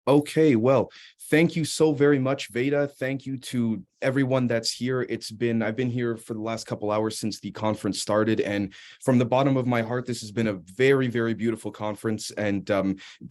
Okay, well, thank you so very much, Veda. Thank you to everyone that's here. I've been here for the last couple hours since the conference started, and from the bottom of my heart, this has been a very, very beautiful conference. And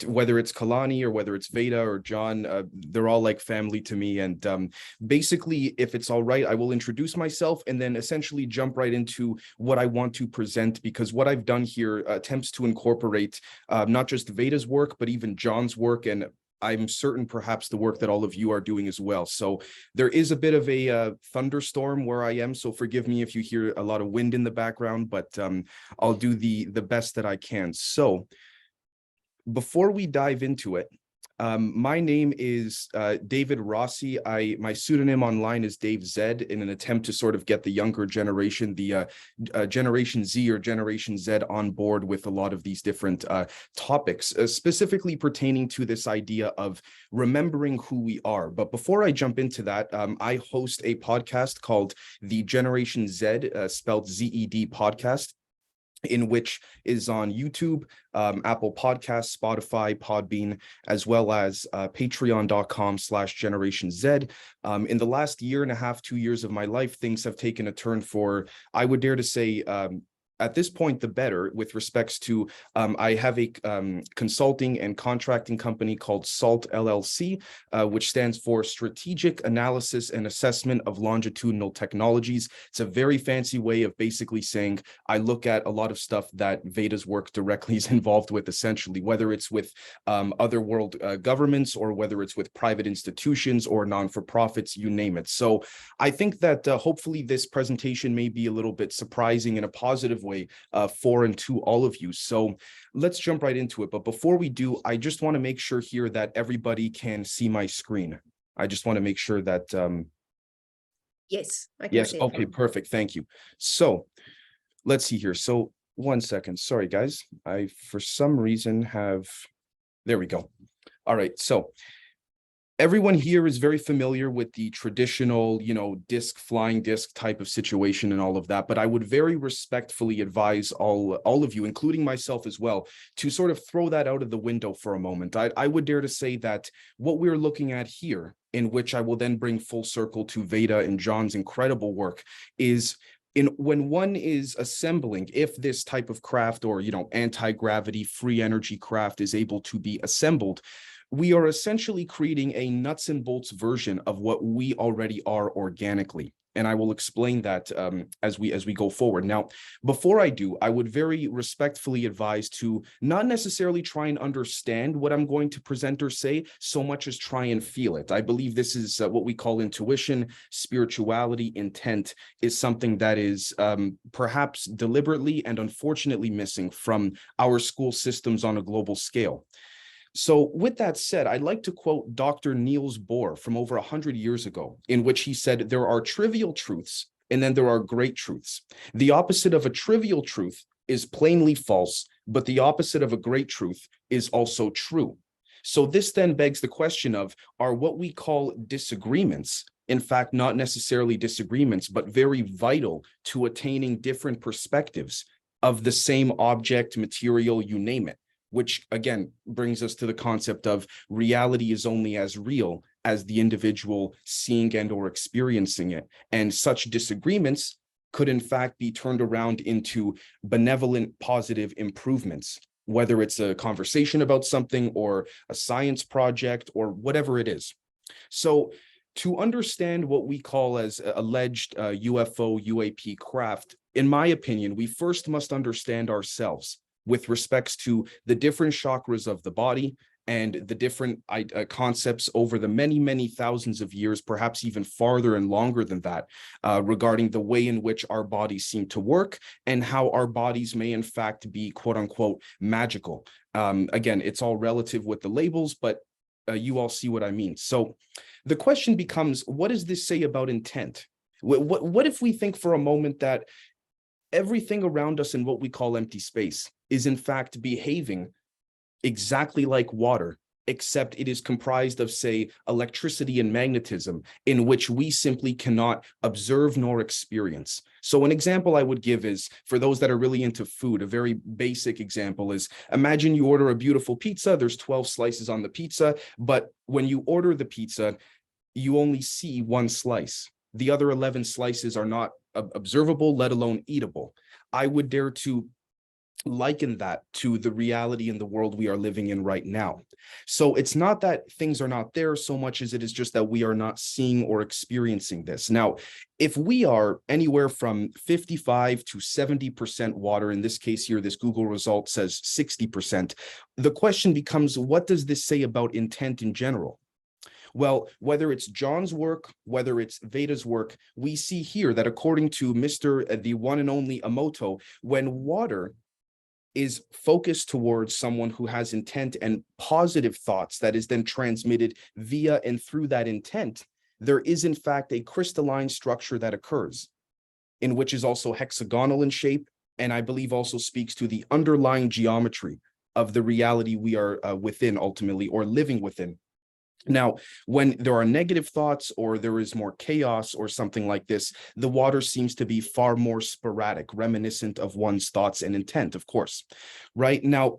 whether it's Kalani or whether it's Veda or John, they're all like family to me. And basically, if it's all right, I will introduce myself and then essentially jump right into what I want to present, because what I've done here attempts to incorporate not just Veda's work, but even John's work, and I'm certain perhaps the work that all of you are doing as well. So there is a bit of a thunderstorm where I am, so forgive me if you hear a lot of wind in the background, but I'll do the best that I can. So before we dive into it, my name is David Rossi. My pseudonym online is Dave Zed, in an attempt to sort of get the younger generation, the Generation Z or Generation Z, on board with a lot of these different topics, specifically pertaining to this idea of remembering who we are. But before I jump into that, I host a podcast called the Generation Z, spelled ZED podcast, in which is on YouTube, Apple Podcasts, Spotify, Podbean, as well as patreon.com/Generation Z. In the last year and a half, 2 years of my life, things have taken a turn for, I would dare to say, at this point, the better, with respects to, I have a consulting and contracting company called SALT LLC, which stands for Strategic Analysis and Assessment of Longitudinal Technologies. It's a very fancy way of basically saying I look at a lot of stuff that Veda's work directly is involved with, essentially, whether it's with other world governments or whether it's with private institutions or non-for-profits, you name it. So I think that hopefully this presentation may be a little bit surprising in a positive way for and to all of you. So let's jump right into it. But before we do, I just want to make sure here that everybody can see my screen. I just want to make sure that yes, I can yes, see. okay, perfect, thank you. So let's see here. So 1 second, sorry guys, I for some reason have, there we go. All right, so everyone here is very familiar with the traditional, flying disc type of situation and all of that, but I would very respectfully advise all of you, including myself as well, to sort of throw that out of the window for a moment. I would dare to say that what we're looking at here, in which I will then bring full circle to Veda and John's incredible work, is when one is assembling, if this type of craft or, anti-gravity, free energy craft is able to be assembled, we are essentially creating a nuts and bolts version of what we already are organically. And I will explain that as we go forward. Now, before I do, I would very respectfully advise to not necessarily try and understand what I'm going to present or say, so much as try and feel it. I believe this is what we call intuition, spirituality, intent is something that is perhaps deliberately and unfortunately missing from our school systems on a global scale. So with that said, I'd like to quote Dr. NIELS Bohr from over 100 years ago, in which he said, there are trivial truths and then there are great truths. The opposite of a trivial truth is plainly false, but the opposite of a great truth is also true. So this then begs the question of, are what we call disagreements, in fact, not necessarily disagreements, but very vital to attaining different perspectives of the same object, material, you name it? Which again brings us to the concept of reality is only as real as the individual seeing and or experiencing it. And such disagreements could in fact be turned around into benevolent, positive improvements, whether it's a conversation about something or a science project or whatever it is. So to understand what we call as alleged UFO, UAP craft, in my opinion, we first must understand ourselves with respects to the different chakras of the body and the different concepts over the many, many thousands of years, perhaps even farther and longer than that, regarding the way in which our bodies seem to work and how our bodies may in fact be quote unquote magical. Again, it's all relative with the labels, but you all see what I mean. So the question becomes, what does this say about intent? What if we think for a moment that everything around us in what we call empty space is in fact behaving exactly like water except it is comprised of, say, electricity and magnetism, in which we simply cannot observe nor experience. So an example I would give is, for those that are really into food, a very basic example is, imagine you order a beautiful pizza, there's 12 slices on the pizza, but when you order the pizza, you only see one slice. The other 11 slices are not observable, let alone eatable. I would dare to liken that to the reality in the world we are living in right now. So it's not that things are not there so much as it is just that we are not seeing or experiencing this. Now, if we are anywhere from 55 to 70% water, in this case here, this Google result says 60%, the question becomes, what does this say about intent in general? Well, whether it's John's work, whether it's VEDA'S work, we see here that according to Mr. The one and only Emoto, when water is focused towards someone who has intent and positive thoughts that is then transmitted via and through that intent, there is in fact a crystalline structure that occurs, in which is also hexagonal in shape, and I believe also speaks to the underlying geometry of the reality we are within ultimately, or living within. Now, when there are negative thoughts or there is more chaos or something like this, the water seems to be far more sporadic, reminiscent of one's thoughts and intent, of course, right? Now,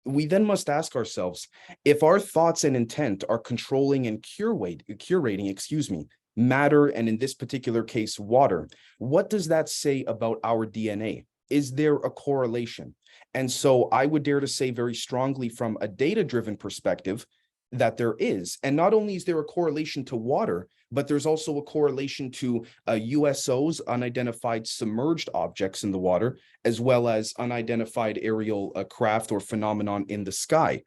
we then must ask ourselves, if our thoughts and intent are controlling and curating, matter, and in this particular case, water, what does that say about our DNA? Is there a correlation? And so I would dare to say very strongly from a data-driven perspective, that there is. And not only is there a correlation to water, but there's also a correlation to USOs, unidentified submerged objects in the water, as well as unidentified aerial craft or phenomenon in the sky.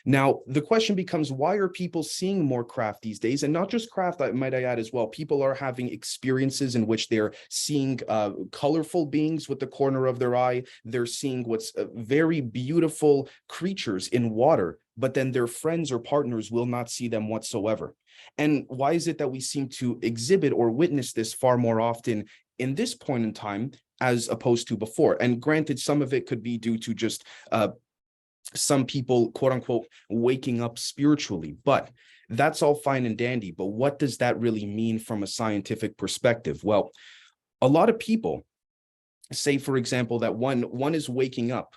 Now, the question becomes, why are people seeing more craft these days? And not just craft, might I add as well, people are having experiences in which they're seeing colorful beings with the corner of their eye. They're seeing what's very beautiful creatures in water, but then their friends or partners will not see them whatsoever. And why is it that we seem to exhibit or witness this far more often in this point in time as opposed to before? And granted, some of it could be due to just some people, quote unquote, waking up spiritually, but that's all fine and dandy. But what does that really mean from a scientific perspective? Well, a lot of people say, for example, that one is waking up.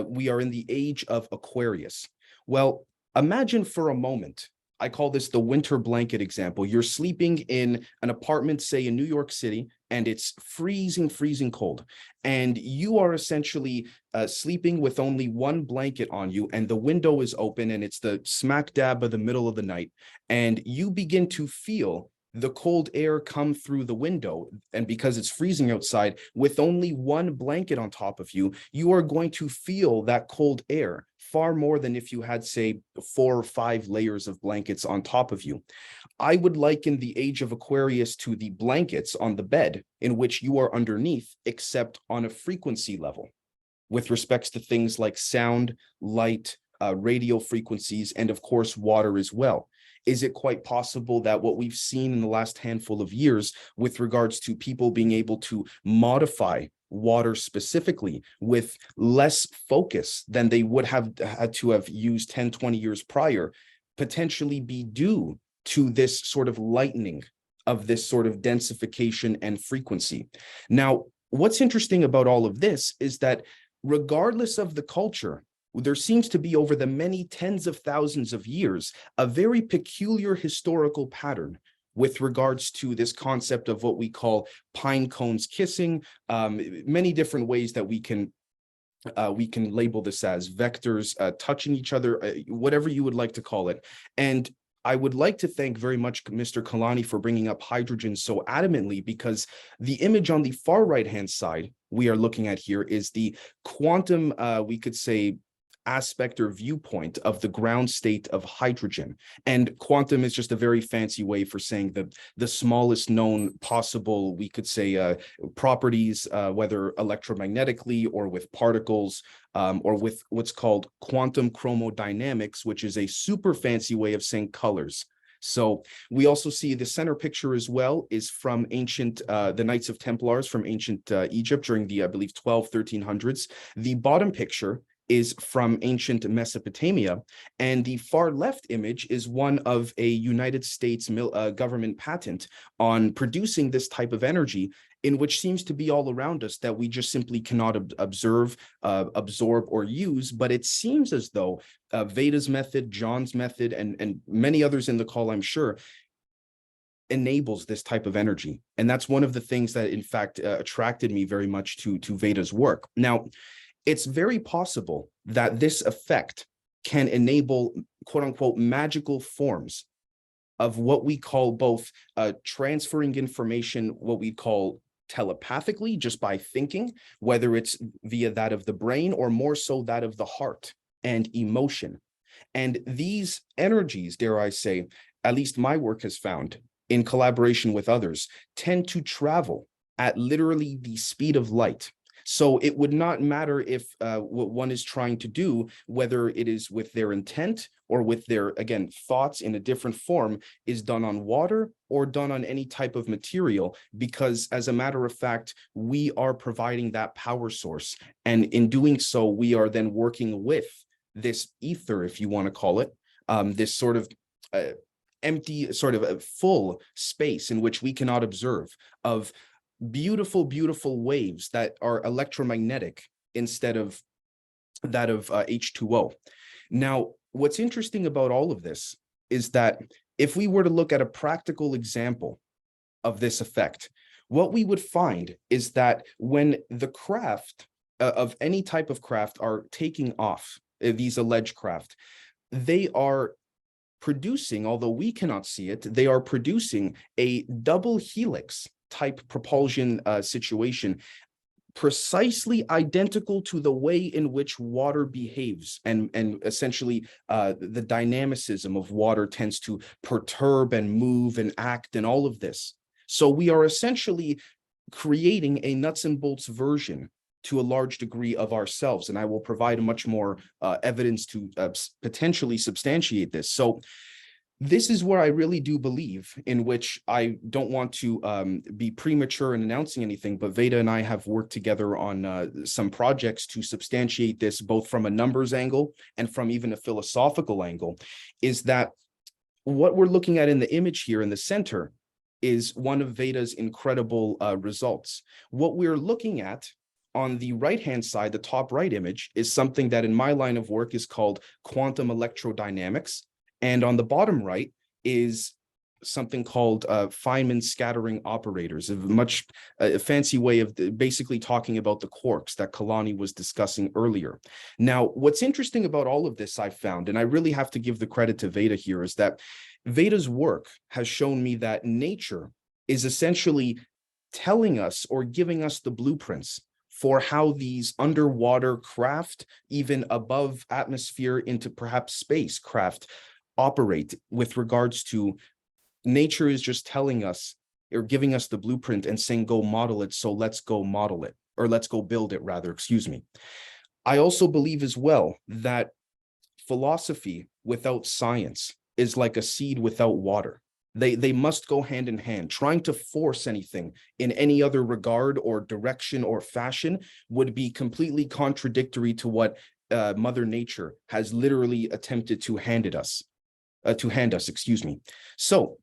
We are in the age of Aquarius. Well, imagine for a moment, I call this the winter blanket example. You're sleeping in an apartment, say in New York City, and it's freezing cold. And you are essentially sleeping with only one blanket on you, and the window is open, and it's the smack dab of the middle of the night. And you begin to feel the cold air come through the window. And because it's freezing outside, with only one blanket on top of you, you are going to feel that cold air far more than if you had, say, 4 or 5 layers of blankets on top of you. I would liken the age of Aquarius to the blankets on the bed in which you are underneath, except on a frequency level with respects to things like sound, light, radio frequencies, and of course, water as well. Is it quite possible that what we've seen in the last handful of years with regards to people being able to modify water specifically with less focus than they would have had to have used 10, 20 years prior, potentially be due to this sort of lightening of this sort of densification and frequency? Now, what's interesting about all of this is that regardless of the culture, there seems to be, over the many tens of thousands of years, a very peculiar historical pattern with regards to this concept of what we call pine cones kissing, many different ways that we can label this as vectors, touching each other, whatever you would like to call it. And I would like to thank very much Mr. Kalani for bringing up hydrogen so adamantly, because the image on the far right-hand side we are looking at here is the quantum, we could say, aspect or viewpoint of the ground state of hydrogen. And quantum is just a very fancy way for saying that the smallest known possible, we could say, properties, whether electromagnetically or with particles, or with what's called quantum chromodynamics, which is a super fancy way of saying colors. So we also see the center picture as well is from ancient, the Knights of Templars from ancient Egypt during the, I believe, 1300s. The bottom picture is from ancient Mesopotamia, and the far left image is one of a United States government patent on producing this type of energy, in which seems to be all around us that we just simply cannot observe, absorb, or use. But it seems as though VEDA'S method, John's method, and many others in the call, I'm sure, enables this type of energy. And that's one of the things that, in fact, attracted me very much to VEDA'S work. Now, it's very possible that this effect can enable, quote unquote, magical forms of what we call both transferring information, what we call telepathically, just by thinking, whether it's via that of the brain or more so that of the heart and emotion. And these energies, dare I say, at least my work has found, in collaboration with others, tend to travel at literally the speed of light. So it would not matter if what one is trying to do, whether it is with their intent or with their, again, thoughts in a different form, is done on water or done on any type of material, because as a matter of fact, we are providing that power source. And in doing so, we are then working with this ether, if you want to call it, this sort of empty, sort of a full space in which we cannot observe, of beautiful, beautiful waves that are electromagnetic instead of that of H2O. Now, what's interesting about all of this is that if we were to look at a practical example of this effect, what we would find is that when the craft of any type of craft are taking off, these alleged craft, they are producing, although we cannot see it, they are producing a double helix type propulsion situation, precisely identical to the way in which water behaves, and essentially the dynamicism of water tends to perturb and move and act and all of this. So we are essentially creating a nuts and bolts version to a large degree of ourselves, and I will provide much more evidence to potentially substantiate this. So this is where I really do believe, in which I don't want to be premature in announcing anything, but Veda and I have worked together on some projects to substantiate this, both from a numbers angle and from even a philosophical angle, is that what we're looking at in the image here in the center is one of Veda's incredible results. What we're looking at on the right-hand side, the top right image, is something that in my line of work is called quantum electrodynamics. And on the bottom right is something called Feynman scattering operators, a much fancy way of basically talking about the quarks that Kalani was discussing earlier. Now, what's interesting about all of this, I found, and I really have to give the credit to Veda here, is that Veda's work has shown me that nature is essentially telling us or giving us the blueprints for how these underwater craft, even above atmosphere into perhaps space craft, operate with regards to nature is just telling us or giving us the blueprint and saying, go model it. So let's go model it, or let's go build it rather, excuse me. I also believe as well that philosophy without science is like a seed without water. They must go hand in hand. Trying to force anything in any other regard or direction or fashion would be completely contradictory to what Mother Nature has literally attempted to hand us, excuse me. So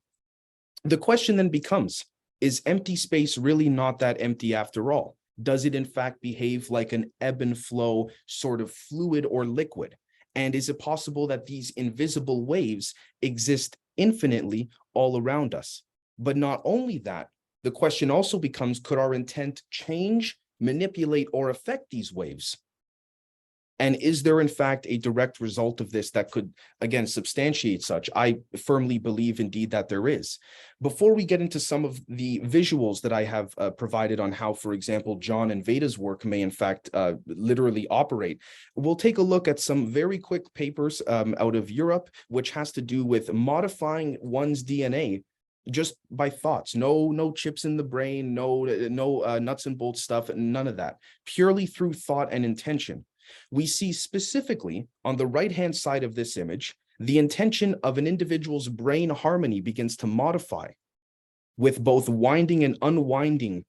the question then becomes, is empty space really not that empty after all? Does it in fact behave like an ebb and flow sort of fluid or liquid? And is it possible that these invisible waves exist infinitely all around us? But not only that, the question also becomes, could our intent change, manipulate, or affect these waves? And is there in fact a direct result of this that could, again, substantiate such? I firmly believe indeed that there is. Before we get into some of the visuals that I have provided on how, for example, John and Veda's work may in fact literally operate, we'll take a look at some very quick papers out of Europe, which has to do with modifying one's DNA just by thoughts. No chips in the brain, no nuts and bolts stuff, none of that. Purely through thought and intention. We see specifically on the right-hand side of this image, the intention of an individual's brain harmony begins to modify with both winding and unwinding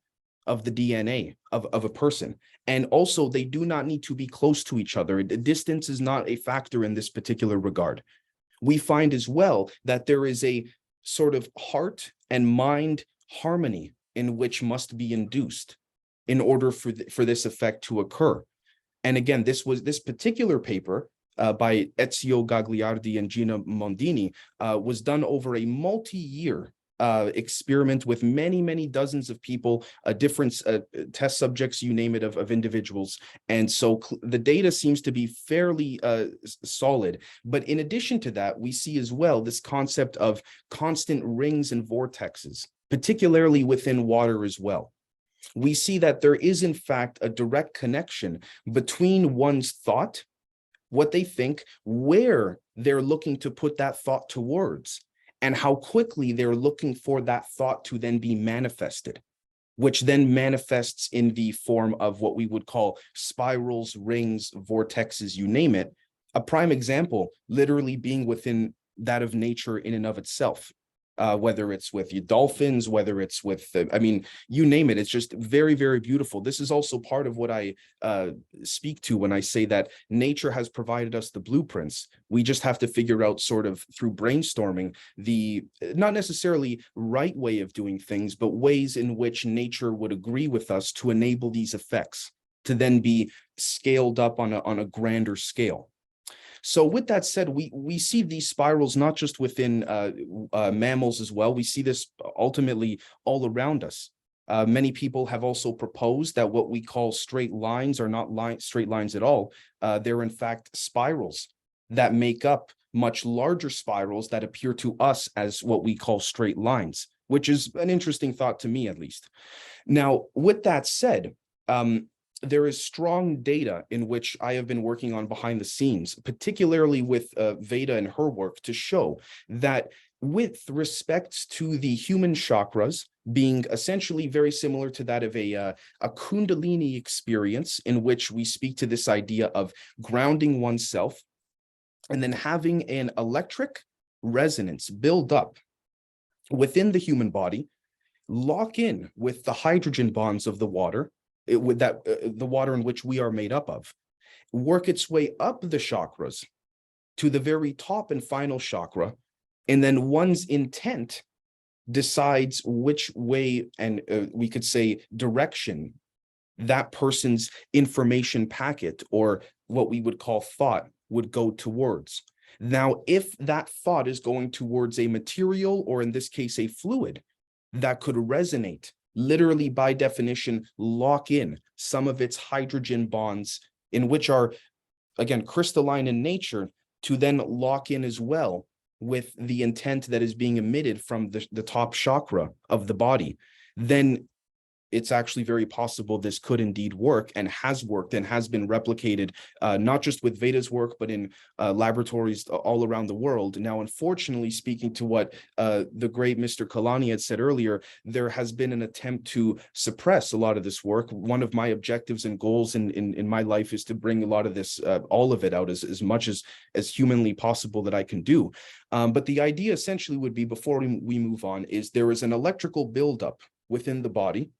of the DNA of a person. And also, they do not need to be close to each other. Distance is not a factor in this particular regard. We find as well that there is a sort of heart and mind harmony in which must be induced in order for this effect to occur. And again, this particular paper by Ezio Gagliardi and Gina Mondini was done over a multi-year experiment with many dozens of people, different test subjects, you name it, of individuals. And so the data seems to be fairly solid. But in addition to that, we see as well this concept of constant rings and vortexes, particularly within water as well. We see that there is, in fact, a direct connection between one's thought, what they think, where they're looking to put that thought towards, and how quickly they're looking for that thought to then be manifested, which then manifests in the form of what we would call spirals, rings, vortexes, you name it. A prime example literally being within that of nature in and of itself. Whether it's with your dolphins, whether it's with, I mean, you name it, it's just very beautiful. This is also part of what I speak to when I say that nature has provided us the blueprints. We just have to figure out sort of through brainstorming the, not necessarily right way of doing things, but ways in which nature would agree with us to enable these effects to then be scaled up on a grander scale. So with that said, we see these spirals not just within mammals as well. We see this ultimately all around us. Many people have also proposed that what we call straight lines are not straight lines at all. They're in fact spirals that make up much larger spirals that appear to us as what we call straight lines, which is an interesting thought to me, at least. Now, with that said, there is strong data in which I have been working on behind the scenes, particularly with Veda and her work, to show that with respect to the human chakras being essentially very similar to that of a Kundalini experience, in which we speak to this idea of grounding oneself and then having an electric resonance build up within the human body, lock in with the hydrogen bonds of the water, the water in which we are made up of, work its way up the chakras to the very top and final chakra, and then one's intent decides which way, and we could say direction, that person's information packet, or what we would call thought, would go towards. Now, if that thought is going towards a material, or in this case, a fluid, that could resonate, literally by definition, lock in some of its hydrogen bonds, in which are, again, crystalline in nature, to then lock in as well with the intent that is being emitted from the top chakra of the body, then it's actually very possible this could indeed work, and has worked and has been replicated, not just with VEDA'S work, but in laboratories all around the world. Now, unfortunately, speaking to what the great Mr. Kalani had said earlier, there has been an attempt to suppress a lot of this work. One of my objectives and goals in my life is to bring a lot of this, all of it out as much as humanly possible that I can do. But the idea essentially would be, before we move on, is there is an electrical buildup within the body.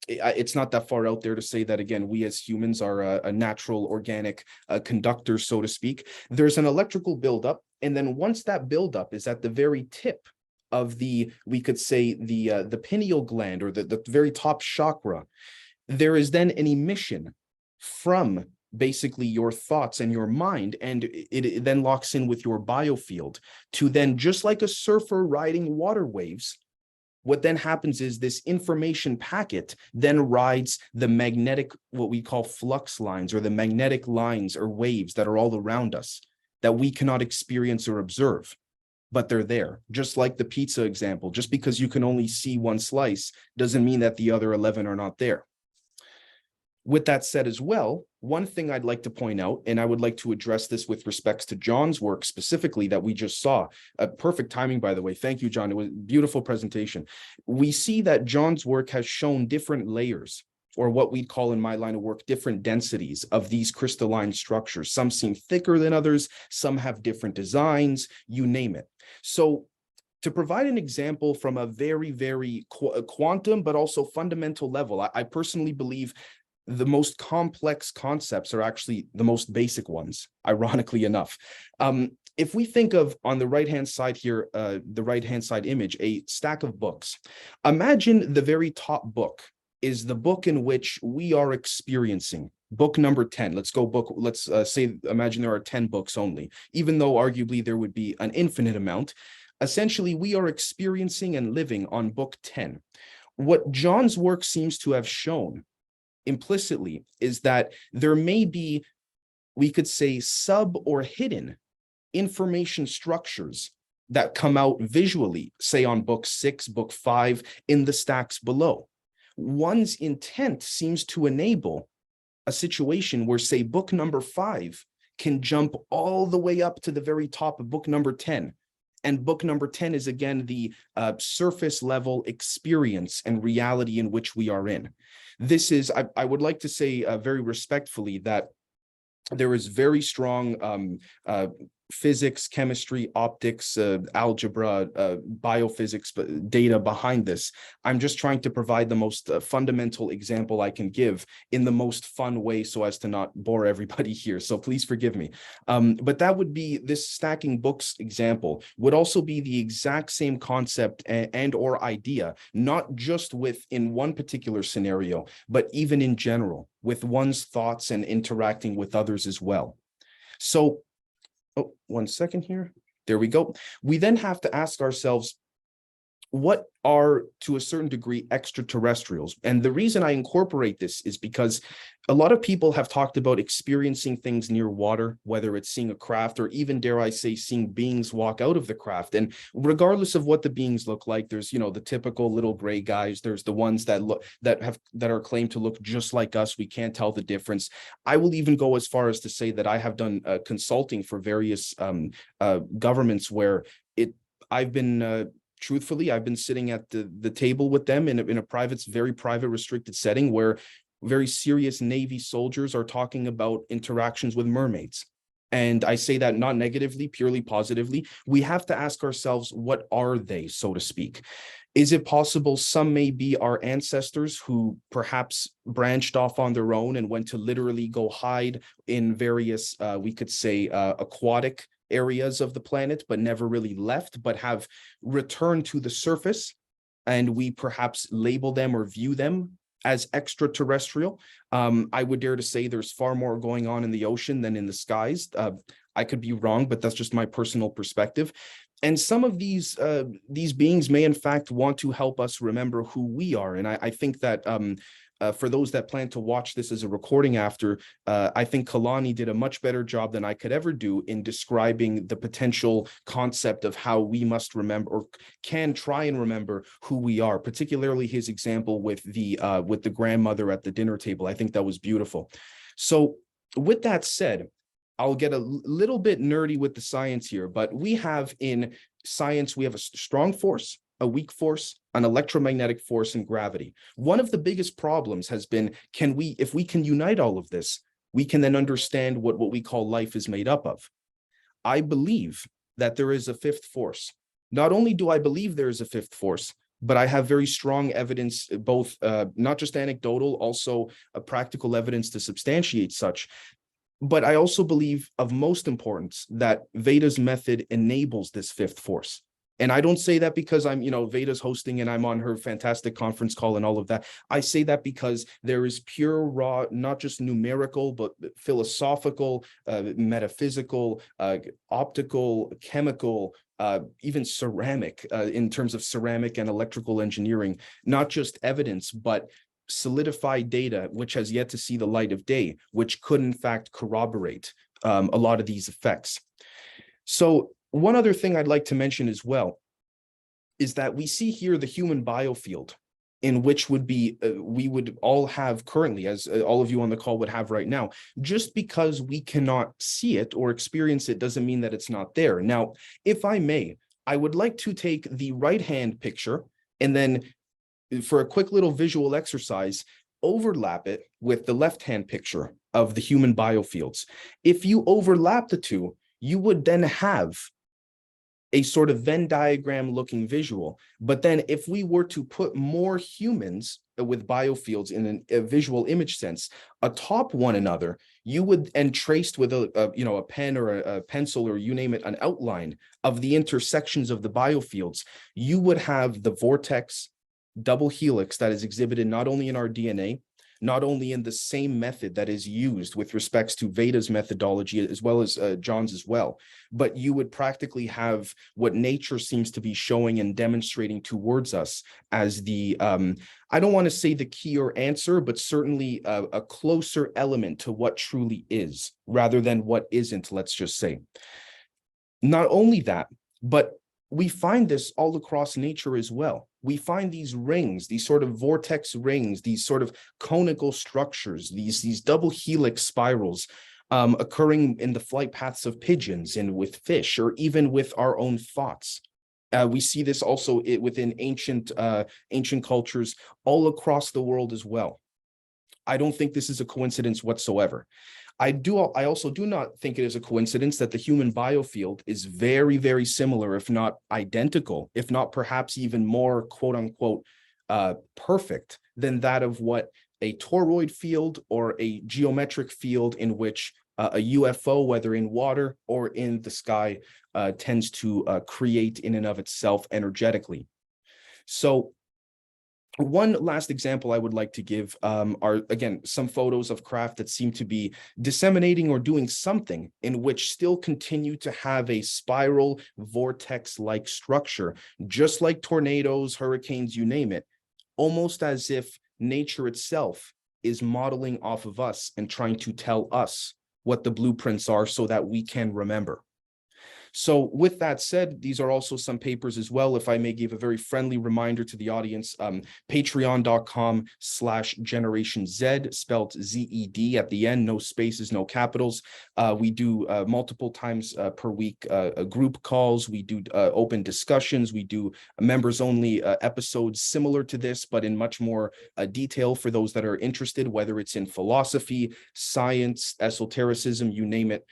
It's not that far out there to say that, again, we as humans are a natural organic conductor, so to speak. There's an electrical buildup, and then once that buildup is at the very tip of we could say the pineal gland, or the very top chakra, there is then an emission from basically your thoughts and your mind, and it then locks in with your biofield to then, just like a surfer riding water waves, what then happens is this information packet then rides the magnetic, what we call flux lines, or the magnetic lines or waves that are all around us that we cannot experience or observe, but they're there. Just like the pizza example, just because you can only see one slice doesn't mean that the other 11 are not there. With that said as well, one thing I'd like to point out, and I would like to address this with respects to John's work specifically that we just saw. Perfect timing, by the way. Thank you, John. It was a beautiful presentation. We see that John's work has shown different layers, or what we'd call in my line of work, different densities of these crystalline structures. Some seem thicker than others, some have different designs, you name it. So to provide an example from a very, very quantum, but also fundamental level. I personally believe the most complex concepts are actually the most basic ones, ironically enough. If we think of, on the right-hand side here, the right-hand side image, a stack of books. Imagine the very top book is the book in which we are experiencing. Book number 10. Let's say, imagine there are 10 books only, even though arguably there would be an infinite amount. Essentially, we are experiencing and living on book 10. What John's work seems to have shown implicitly is that there may be, we could say, sub or hidden information structures that come out visually, say on book 6, book 5, in the stacks below. One's intent seems to enable a situation where, say, book number 5 can jump all the way up to the very top of book number 10. And book number 10 is, again, the surface level experience and reality in which we are in. This is, I would like to say very respectfully that there is very strong physics, chemistry, optics, algebra, biophysics data behind this. I'm just trying to provide the most fundamental example I can give in the most fun way so as to not bore everybody here. So please forgive me. But that would be, this stacking books example would also be the exact same concept and or idea, not just within one particular scenario, but even in general, with one's thoughts and interacting with others as well. So, oh, 1 second here. There we go. We then have to ask ourselves, what are, to a certain degree, extraterrestrials? And the reason I incorporate this is because a lot of people have talked about experiencing things near water, whether it's seeing a craft or even, dare I say, seeing beings walk out of the craft. And regardless of what the beings look like, there's, you know, the typical little gray guys. There's the ones that are claimed to look just like us. We can't tell the difference. I will even go as far as to say that I have done consulting for various governments where truthfully, I've been sitting at the table with them in a private, very private, restricted setting where very serious Navy soldiers are talking about interactions with mermaids. And I say that not negatively, purely positively. We have to ask ourselves, what are they, so to speak? Is it possible some may be our ancestors who perhaps branched off on their own and went to literally go hide in various, we could say, aquatic areas of the planet, but never really left, but have returned to the surface, and we perhaps label them or view them as extraterrestrial? I would dare to say there's far more going on in the ocean than in the skies. I could be wrong, but that's just my personal perspective. And some of these beings may in fact want to help us remember who we are. And I think that for those that plan to watch this as a recording after, I think Kalani did a much better job than I could ever do in describing the potential concept of how we must remember, or can try and remember, who we are, particularly his example with the grandmother at the dinner table. I think that was beautiful. So with that said, I'll get a little bit nerdy with the science here, but we have in science, we have a strong force, a weak force, an electromagnetic force, and gravity. One of the biggest problems has been, if we can unite all of this, we can then understand what we call life is made up of. I believe that there is a fifth force. Not only do I believe there is a fifth force, but I have very strong evidence, both not just anecdotal, also practical evidence to substantiate such. But I also believe, of most importance, that VEDA'S method enables this fifth force. And I don't say that because I'm, VEDA'S hosting and I'm on her fantastic conference call and all of that. I say that because there is pure, raw, not just numerical, but philosophical, metaphysical, optical, chemical, even ceramic, in terms of ceramic and electrical engineering, not just evidence, but solidified data, which has yet to see the light of day, which could in fact corroborate a lot of these effects. So one other thing I'd like to mention as well is that we see here the human biofield, in which would be, we would all have currently, as all of you on the call would have right now. Just because we cannot see it or experience it doesn't mean that it's not there. Now, if I may, I would like to take the right-hand picture and then, for a quick little visual exercise, overlap it with the left-hand picture of the human biofields. If you overlap the two, you would then have a sort of Venn diagram looking visual. But then if we were to put more humans with biofields in a visual image sense atop one another, you would, and traced with a pen or a pencil or you name it, an outline of the intersections of the biofields, you would have the vortex double helix that is exhibited not only in our DNA, not only in the same method that is used with respects to VEDA'S methodology, as well as John's as well, but you would practically have what nature seems to be showing and demonstrating towards us as the, I don't want to say the key or answer, but certainly a closer element to what truly is, rather than what isn't, let's just say. Not only that, but we find this all across nature as well. We find these rings, these sort of vortex rings, these sort of conical structures, these double helix spirals occurring in the flight paths of pigeons and with fish, or even with our own thoughts. We see this also within ancient cultures all across the world as well. I don't think this is a coincidence whatsoever. I also do not think it is a coincidence that the human biofield is very, very similar, if not identical, if not perhaps even more quote unquote perfect than that of what a toroid field or a geometric field in which a UFO, whether in water or in the sky, tends to create in and of itself energetically. So one last example I would like to give are, again, some photos of craft that seem to be disseminating or doing something in which still continue to have a spiral vortex-like structure, just like tornadoes, hurricanes, you name it, almost as if nature itself is modeling off of us and trying to tell us what the blueprints are so that we can remember. So with that said, these are also some papers as well. If I may give a very friendly reminder to the audience, patreon.com/Generation Z, spelled Z-E-D at the end, no spaces, no capitals. We do multiple times per week group calls. We do open discussions. We do members only episodes similar to this, but in much more detail for those that are interested, whether it's in philosophy, science, esotericism, you name it.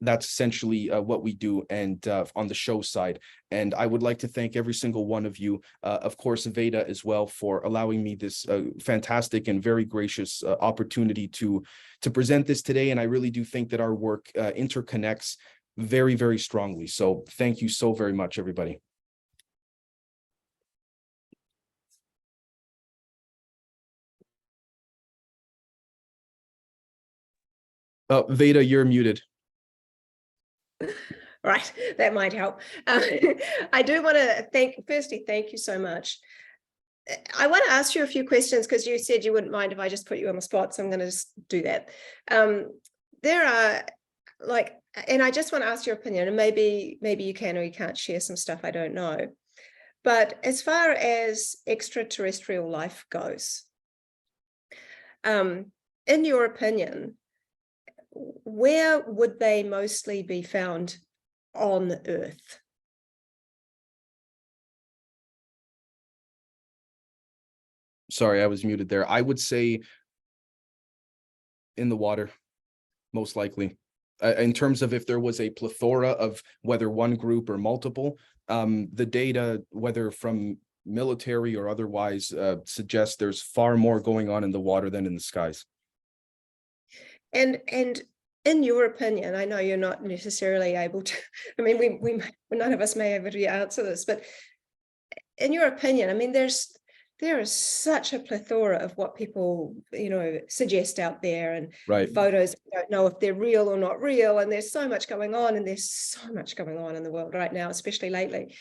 That's essentially what we do, and on the show side. And I would like to thank every single one of you, of course, VEDA as well, for allowing me this fantastic and very gracious opportunity to present this today. And I really do think that our work interconnects very, very strongly. So thank you so very much, everybody. VEDA, you're muted. Right, that might help. I do want to thank you so much. I want to ask you a few questions because you said you wouldn't mind if I just put you on the spot, so I'm going to just do that. There are and I just want to ask your opinion, and maybe you can or you can't share some stuff, I don't know. But as far as extraterrestrial life goes, in your opinion, where would they mostly be found on Earth? Sorry, I was muted there. I would say in the water, most likely. In terms of if there was a plethora of whether one group or multiple, the data, whether from military or otherwise, suggests there's far more going on in the water than in the skies. And in your opinion, I know you're not necessarily able to, I mean, we none of us may be able to answer this, but in your opinion, I mean, there is such a plethora of what people, suggest out there, and photos, we don't know if they're real or not real, and there's so much going on, and there's so much going on in the world right now, especially lately.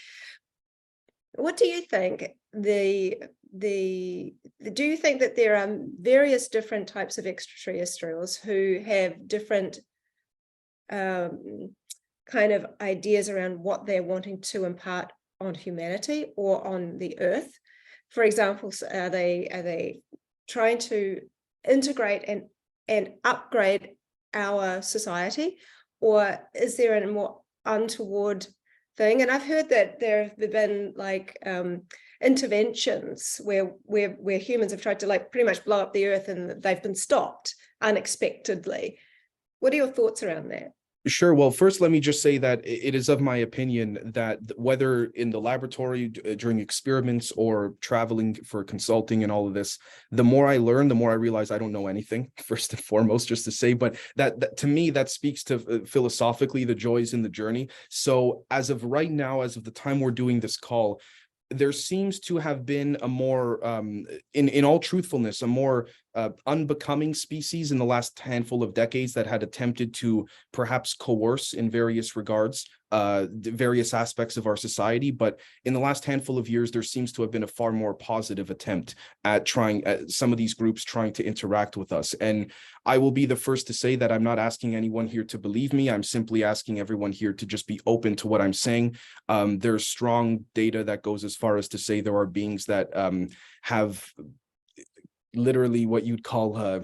What do you think do you think that there are various different types of extraterrestrials who have different kind of ideas around what they're wanting to impart on humanity or on the Earth? For example, are they trying to integrate and upgrade our society, or is there a more untoward thing? And I've heard that there have been interventions where humans have tried to pretty much blow up the Earth, and they've been stopped unexpectedly. What are your thoughts around that? Sure. Well, first, let me just say that it is of my opinion that whether in the laboratory during experiments or traveling for consulting and all of this, the more I learn, the more I realize I don't know anything, first and foremost, just to say, but that to me, that speaks to philosophically the joys in the journey. So as of right now, as of the time we're doing this call, there seems to have been a more, in all truthfulness, a more unbecoming species in the last handful of decades that had attempted to perhaps coerce in various regards various aspects of our society. But in the last handful of years, there seems to have been a far more positive attempt at trying, some of these groups trying to interact with us. And I will be the first to say that I'm not asking anyone here to believe me. I'm simply asking everyone here to just be open to what I'm saying. There's strong data that goes as far as to say there are beings that have literally what you'd call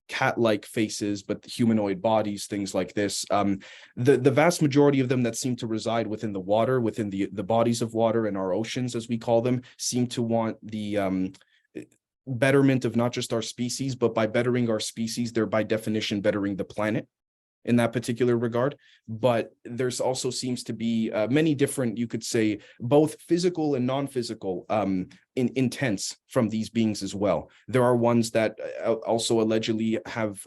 cat-like faces, but humanoid bodies, things like this. The vast majority of them that seem to reside within the water, within the bodies of water and our oceans, as we call them, seem to want the betterment of not just our species, but by bettering our species, they're by definition bettering the planet in that particular regard. But there's also seems to be many different, you could say, both physical and non-physical intents from these beings as well. There are ones that also allegedly have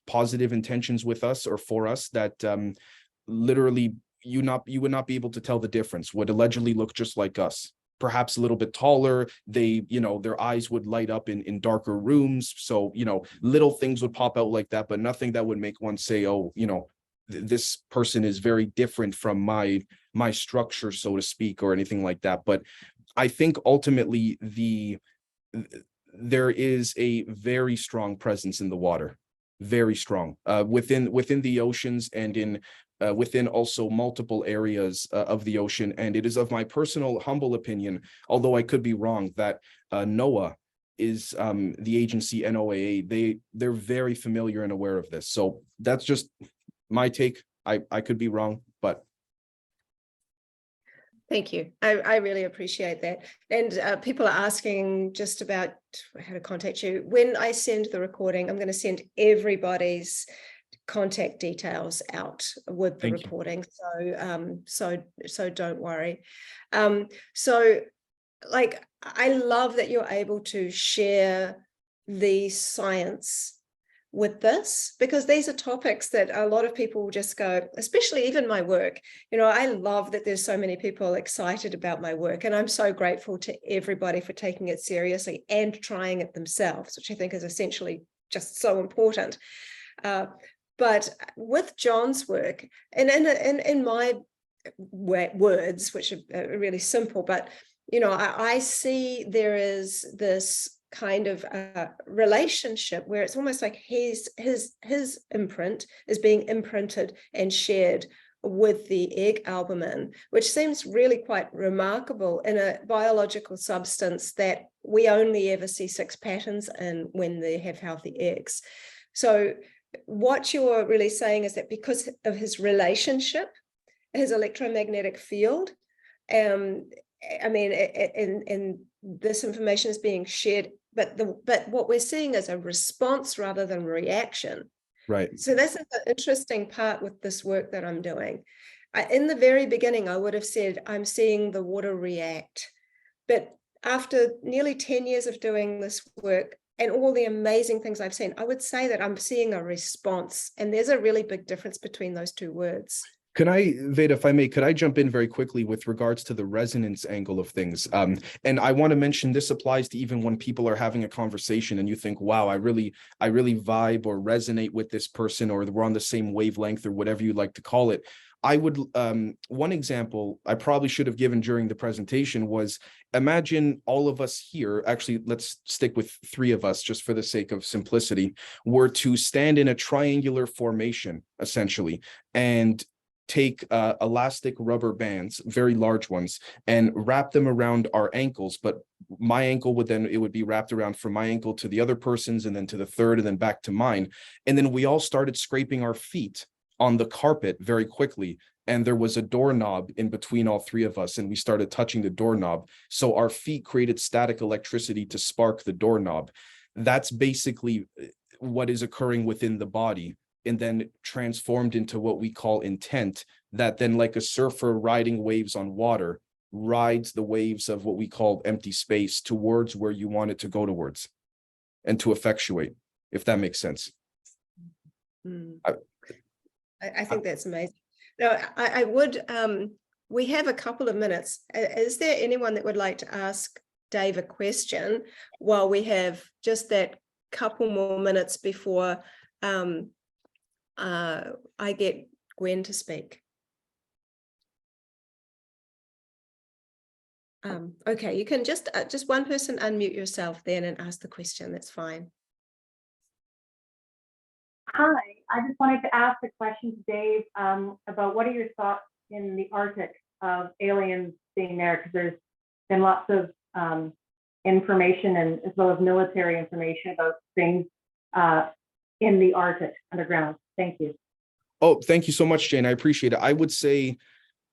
positive intentions with us or for us that literally you would not be able to tell the difference, would allegedly look just like us. Perhaps a little bit taller. They, their eyes would light up in darker rooms. So, little things would pop out like that, but nothing that would make one say, oh, this person is very different from my structure, so to speak, or anything like that. But I think ultimately there is a very strong presence in the water, very strong, within the oceans and in within also multiple areas of the ocean. And it is of my personal humble opinion, although I could be wrong, that NOAA is the agency, NOAA, they're very familiar and aware of this. So that's just my take. I could be wrong, but thank you. I really appreciate that. And people are asking just about how to contact you. When I send the recording, I'm going to send everybody's contact details out with the recording. So don't worry. So like, I love that you're able to share the science with this, because these are topics that a lot of people will just go, especially even my work. I love that there's so many people excited about my work, and I'm so grateful to everybody for taking it seriously and trying it themselves, which I think is essentially just so important. But with John's work, and in my words, which are really simple, but I see there is this kind of relationship where it's almost like his imprint is being imprinted and shared with the egg albumin, which seems really quite remarkable in a biological substance that we only ever see 6 patterns in when they have healthy eggs. So what you're really saying is that because of his relationship, his electromagnetic field, and this information is being shared, but what we're seeing is a response rather than reaction. right. So this is the interesting part with this work that I'm doing. In the very beginning, I would have said, I'm seeing the water react. But after nearly 10 years of doing this work, and all the amazing things I've seen, I would say that I'm seeing a response. And there's a really big difference between those two words. Can I, Veda, if I may, could I jump in very quickly with regards to the resonance angle of things? And I want to mention this applies to even when people are having a conversation and you think, wow, I really vibe or resonate with this person, or we're on the same wavelength, or whatever you like to call it. I would, one example I probably should have given during the presentation was, imagine all of us here, actually, let's stick with 3 of us just for the sake of simplicity, were to stand in a triangular formation, essentially, and take elastic rubber bands, very large ones, and wrap them around our ankles. But my ankle would then, it would be wrapped around from my ankle to the other person's, and then to the third, and then back to mine. And then we all started scraping our feet on the carpet very quickly, and there was a doorknob in between all 3 of us, and we started touching the doorknob. So our feet created static electricity to spark the doorknob. That's basically what is occurring within the body and then transformed into what we call intent, that then, like a surfer riding waves on water, rides the waves of what we call empty space towards where you want it to go towards and to effectuate, if that makes sense. I think that's amazing. No, I would, we have a couple of minutes. Is there anyone that would like to ask Dave a question while we have just that couple more minutes before I get Gwen to speak? Okay, you can just one person unmute yourself then and ask the question. That's fine. Hi, I just wanted to ask a question to Dave about what are your thoughts in the Arctic of aliens being there, because there's been lots of information and as well as military information about things in the Arctic underground. Thank you. Oh, thank you so much, Jane. I appreciate it. I would say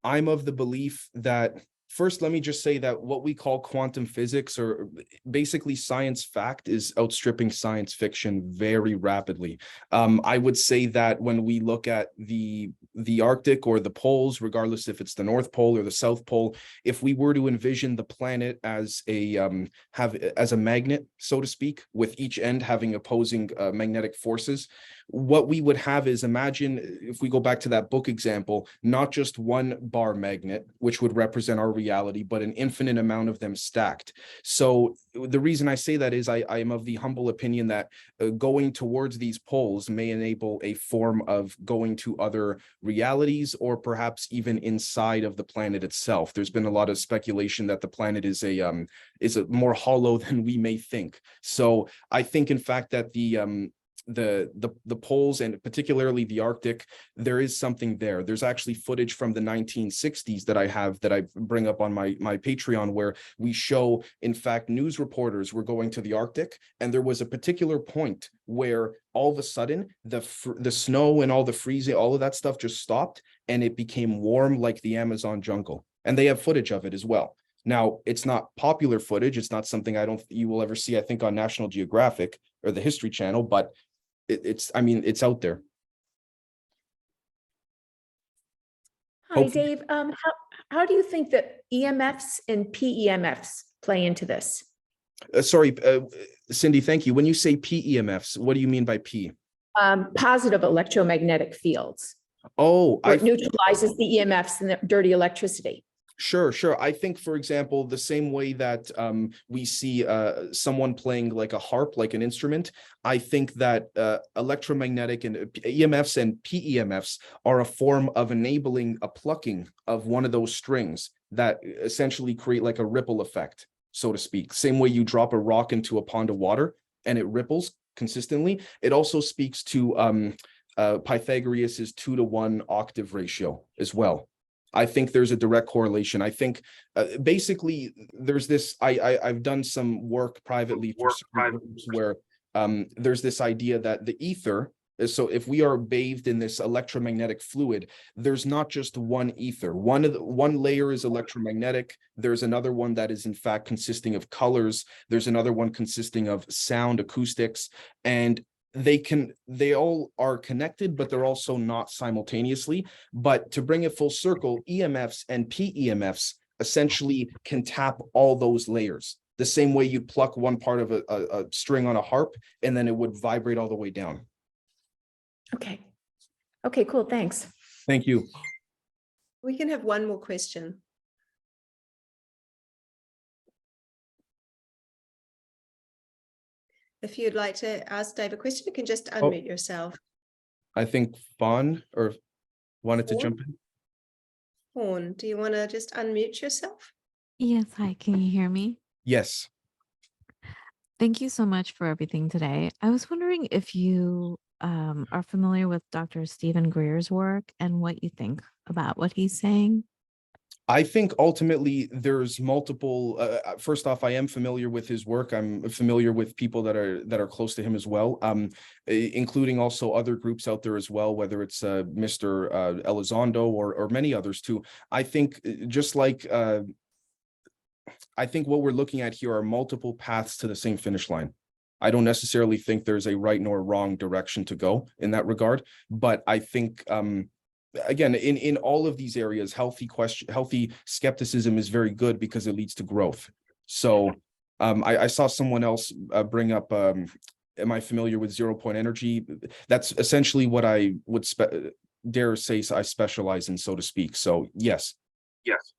I'm of the belief that, first, let me just say that what we call quantum physics, or basically science fact, is outstripping science fiction very rapidly. I would say that when we look at the Arctic or the poles, regardless if it's the North Pole or the South Pole, if we were to envision the planet as a magnet, so to speak, with each end having opposing magnetic forces, what we would have is, imagine, if we go back to that book example, not just one bar magnet, which would represent our reality, but an infinite amount of them stacked. So the reason I say that is I am of the humble opinion that going towards these poles may enable a form of going to other realities, or perhaps even inside of the planet itself. There's been a lot of speculation that the planet is a more hollow than we may think. So I think, in fact, that the poles, and particularly the Arctic, there is something there. There's actually footage from the 1960s that I bring up on my Patreon, where we show, in fact, news reporters were going to the Arctic, and there was a particular point where all of a sudden the snow and all the freezing, all of that stuff just stopped, and it became warm like the Amazon jungle. And they have footage of it as well. Now, it's not popular footage. It's not something you will ever see, I think, on National Geographic or the History Channel, but it's out there. Hi, Hopefully. Dave. How do you think that EMFs and PEMFs play into this? Sorry, Cindy, thank you. When you say PEMFs, what do you mean by P? Positive electromagnetic fields. Oh, it neutralizes the EMFs and the dirty electricity. Sure. I think, for example, the same way that we see someone playing like a harp, like an instrument, I think that electromagnetic and EMFs and PEMFs are a form of enabling a plucking of one of those strings that essentially create like a ripple effect, so to speak. Same way you drop a rock into a pond of water and it ripples consistently. It also speaks to Pythagoras' 2-to-1 octave ratio as well. I think there's a direct correlation. I think basically there's this, I've done some work privately for groups where there's this idea that the ether, so if we are bathed in this electromagnetic fluid, there's not just one ether. One layer is electromagnetic. There's another one that is in fact consisting of colors. There's another one consisting of sound, acoustics, and they all are connected, but they're also not simultaneously. But to bring it full circle, EMFs and PEMFs essentially can tap all those layers. The same way you'd pluck one part of a string on a harp, and then it would vibrate all the way down. Okay, cool, thanks. Thank you. We can have one more question. If you'd like to ask Dave a question, you can just unmute yourself. I think Fawn wanted to jump in. Fawn, do you want to just unmute yourself? Yes, hi, can you hear me? Yes. Thank you so much for everything today. I was wondering if you are familiar with Dr. Stephen Greer's work and what you think about what he's saying. I think ultimately there's multiple, first off, I am familiar with his work. I'm familiar with people that are close to him as well, including also other groups out there as well, whether it's Mr. Elizondo or many others too. I think just like, I think what we're looking at here are multiple paths to the same finish line. I don't necessarily think there's a right nor wrong direction to go in that regard, but I think again, in all of these areas, healthy skepticism is very good because it leads to growth. So I saw someone else bring up, am I familiar with 0-point energy? That's essentially what I would dare say I specialize in, so to speak. So yes. Yes.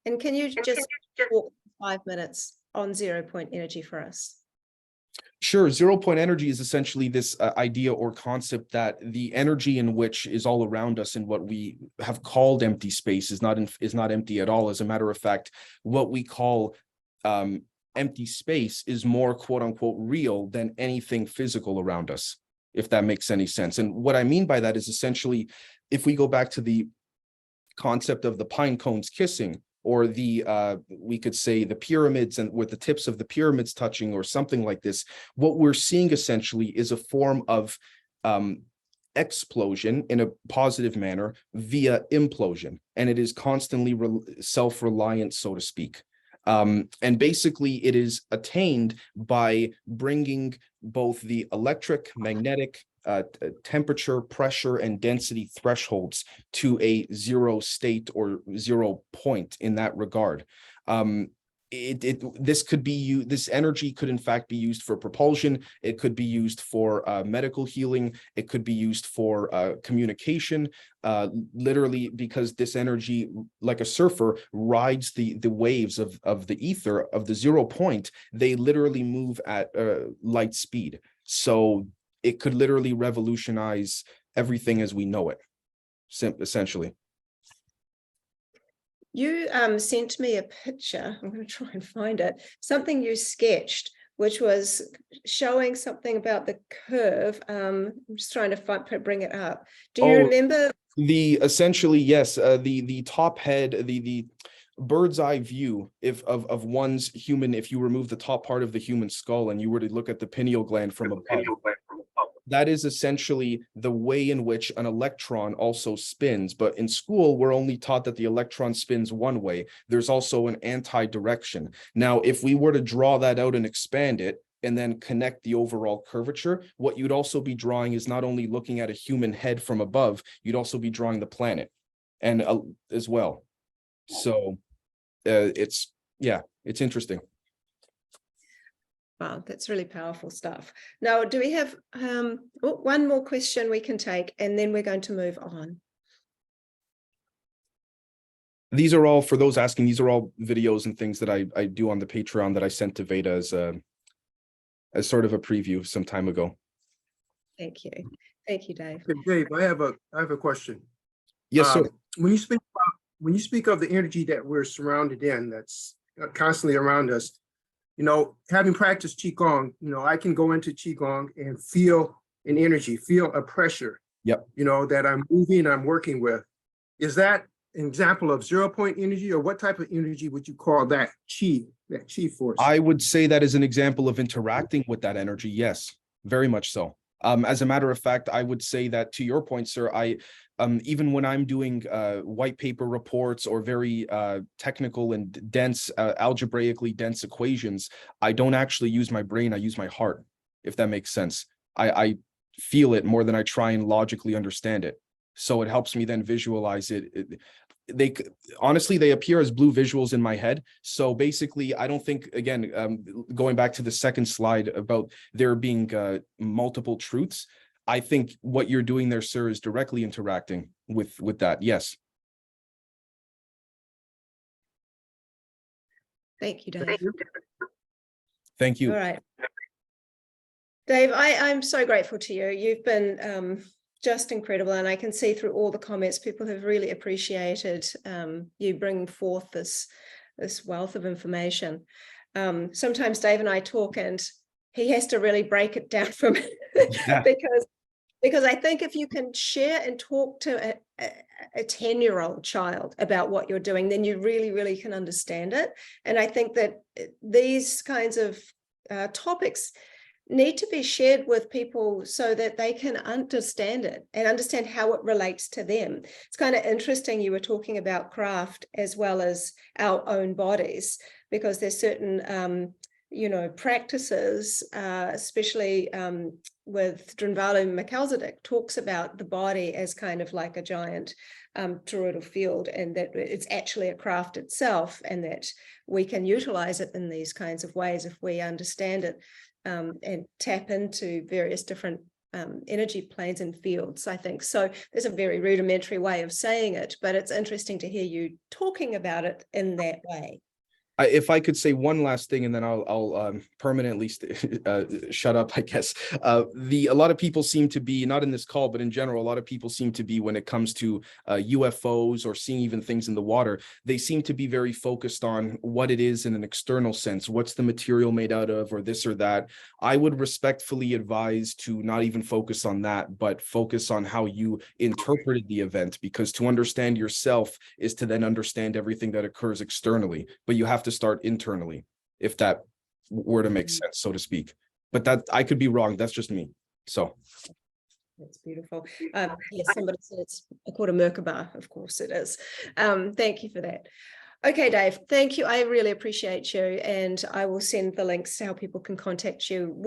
And can you just walk 5 minutes on 0-point energy for us? Sure. 0-point energy is essentially this idea or concept that the energy in which is all around us and what we have called empty space is not empty at all. As a matter of fact, what we call empty space is more quote unquote real than anything physical around us, if that makes any sense. And what I mean by that is essentially, if we go back to the concept of the pine cones kissing, or the we could say the pyramids and with the tips of the pyramids touching or something like this, what we're seeing essentially is a form of explosion in a positive manner via implosion, and it is constantly self-reliant, so to speak. And basically it is attained by bringing both the electric, magnetic, temperature, pressure, and density thresholds to a zero state or 0 point in that regard. This energy could in fact be used for propulsion. It could be used for medical healing. It could be used for communication, literally, because this energy, like a surfer, rides the waves of the ether of the 0 point. They literally move at light speed. So it could literally revolutionize everything as we know it, essentially. You sent me a picture. I'm going to try and find it. Something you sketched, which was showing something about the curve. I'm just trying to bring it up. Do you remember? Essentially, yes. The top head, the bird's eye view of one's human, if you remove the top part of the human skull and you were to look at the pineal gland from above, that is essentially the way in which an electron also spins. But in school, we're only taught that the electron spins one way. There's also an anti-direction. Now, if we were to draw that out and expand it and then connect the overall curvature, what you'd also be drawing is not only looking at a human head from above, you'd also be drawing the planet and as well. So it's interesting. Wow, that's really powerful stuff. Now, do we have one more question we can take, and then we're going to move on? These are all, for those asking, these are all videos and things that I do on the Patreon that I sent to VEDA as sort of a preview some time ago. Thank you. Thank you, Dave. Hey, Dave, I have a question. Yes, sir. When you speak of the energy that we're surrounded in, that's constantly around us, you know, having practiced Qigong, you know, I can go into Qigong and feel an energy, feel a pressure, Yep. You know, that I'm moving, I'm working with. Is that an example of 0-point energy, or what type of energy would you call that Qi force? I would say that is an example of interacting with that energy. Yes, very much so. As a matter of fact, I would say that, to your point, sir, even when I'm doing white paper reports or very technical and dense, algebraically dense equations, I don't actually use my brain, I use my heart, if that makes sense. I feel it more than I try and logically understand it. So it helps me then visualize it. They honestly, they appear as blue visuals in my head. So basically, I don't think, again, going back to the second slide about there being multiple truths, I think what you're doing there, sir, is directly interacting with that. Yes. Thank you, Dave. Thank you. All right. Dave, I'm so grateful to you. You've been just incredible. And I can see through all the comments, people have really appreciated you bringing forth this wealth of information. Sometimes Dave and I talk and he has to really break it down for me because I think if you can share and talk to a 10-year-old child about what you're doing, then you really, really can understand it. And I think that these kinds of topics need to be shared with people so that they can understand it and understand how it relates to them. It's kind of interesting you were talking about craft as well as our own bodies, because there's certain practices, especially with Drinvalo Melchizedek, talks about the body as kind of like a giant toroidal field, and that it's actually a craft itself, and that we can utilize it in these kinds of ways if we understand it and tap into various different energy planes and fields, I think. So there's a very rudimentary way of saying it, but it's interesting to hear you talking about it in that way. If I could say one last thing, and then I'll permanently shut up, I guess. A lot of people seem to be, not in this call, but in general, a lot of people seem to be, when it comes to UFOs or seeing even things in the water, they seem to be very focused on what it is in an external sense. What's the material made out of, or this or that? I would respectfully advise to not even focus on that, but focus on how you interpreted the event, because to understand yourself is to then understand everything that occurs externally. But you have to start internally, if that were to make sense, so to speak. But that, I could be wrong. That's just me. So that's beautiful. Yes, somebody said it's a quarter Merkaba. Of course it is. Thank you for that. Okay, Dave, thank you. I really appreciate you, and I will send the links to how people can contact you with